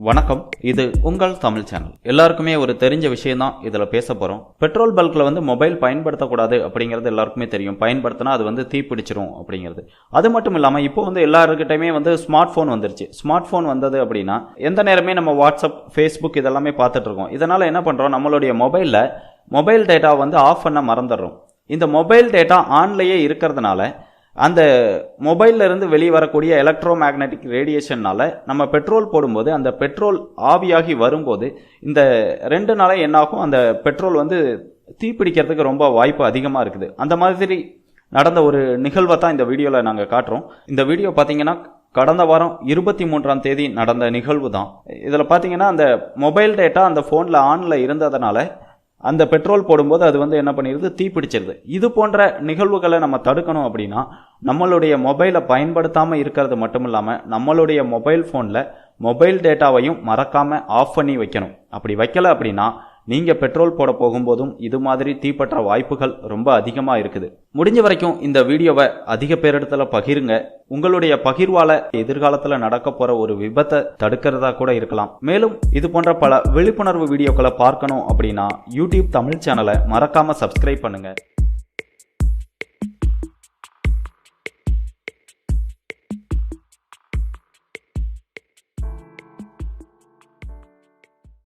வணக்கம், இது உங்கள் தமிழ் சேனல். எல்லாருக்குமே ஒரு தெரிஞ்ச விஷயம் தான் இதில் பேச போகிறோம். பெட்ரோல் பல்கில் மொபைல் பயன்படுத்தக்கூடாது அப்படிங்கிறது எல்லாருக்குமே தெரியும். பயன்படுத்தினா அது தீப்பிடிச்சிரும் அப்படிங்கிறது. அது மட்டும் இல்லாமல் இப்போ எல்லாருக்கிட்டையுமே ஸ்மார்ட் ஃபோன் வந்துருச்சு. ஸ்மார்ட் ஃபோன் வந்தது அப்படின்னா எந்த நேரமே நம்ம வாட்ஸ்அப், ஃபேஸ்புக் இதெல்லாமே பார்த்துட்டு இருக்கோம். இதனால் என்ன பண்ணுறோம், நம்மளுடைய மொபைல் டேட்டா ஆஃப் பண்ண மறந்துடுறோம். இந்த மொபைல் டேட்டா ஆன்லேயே இருக்கிறதுனால அந்த மொபைல்ல இருந்து வெளியே வரக்கூடிய எலக்ட்ரோ மேக்னெட்டிக் ரேடியேஷன்னால நம்ம பெட்ரோல் போடும்போது அந்த பெட்ரோல் ஆவியாகி வரும்போது இந்த 2 நாளே என்னாகும், அந்த பெட்ரோல் தீப்பிடிக்கிறதுக்கு ரொம்ப வாய்ப்பு அதிகமாக இருக்குது. அந்த மாதிரி நடந்த ஒரு நிகழ்வை தான் இந்த வீடியோவில் நாங்கள் காட்டுறோம். இந்த வீடியோ பார்த்தீங்கன்னா கடந்த வாரம் 23ஆம் தேதி நடந்த நிகழ்வு தான். இதில் பார்த்தீங்கன்னா அந்த மொபைல் டேட்டா அந்த ஃபோனில் ஆனில் இருந்ததுனால அந்த பெட்ரோல் போடும்போது அது என்ன பண்ணிடுது, தீப்பிடிச்சிருது. இது போன்ற நிகழ்வுகளை நம்ம தடுக்கணும் அப்படின்னா நம்மளுடைய மொபைலை பயன்படுத்தாமல் இருக்கிறது மட்டும் இல்லாமல் நம்மளுடைய மொபைல் ஃபோனில் மொபைல் டேட்டாவையும் மறக்காமல் ஆஃப் பண்ணி வைக்கணும். அப்படி வைக்கல அப்படின்னா நீங்கள் பெட்ரோல் போட போகும்போதும் இது மாதிரி தீப்பற்ற வாய்ப்புகள் ரொம்ப அதிகமாக இருக்குது. முடிஞ்ச வரைக்கும் இந்த வீடியோவை அதிக பேரிடத்துல பகிருங்க. உங்களுடைய பகிர்வால எதிர்காலத்தில் நடக்க போற ஒரு விபத்தை தடுக்கிறதா கூட இருக்கலாம். மேலும் இது போன்ற பல விழிப்புணர்வு வீடியோக்களை பார்க்கணும் அப்படின்னா யூடியூப் தமிழ் சேனலை மறக்காம சப்ஸ்கிரைப் பண்ணுங்க.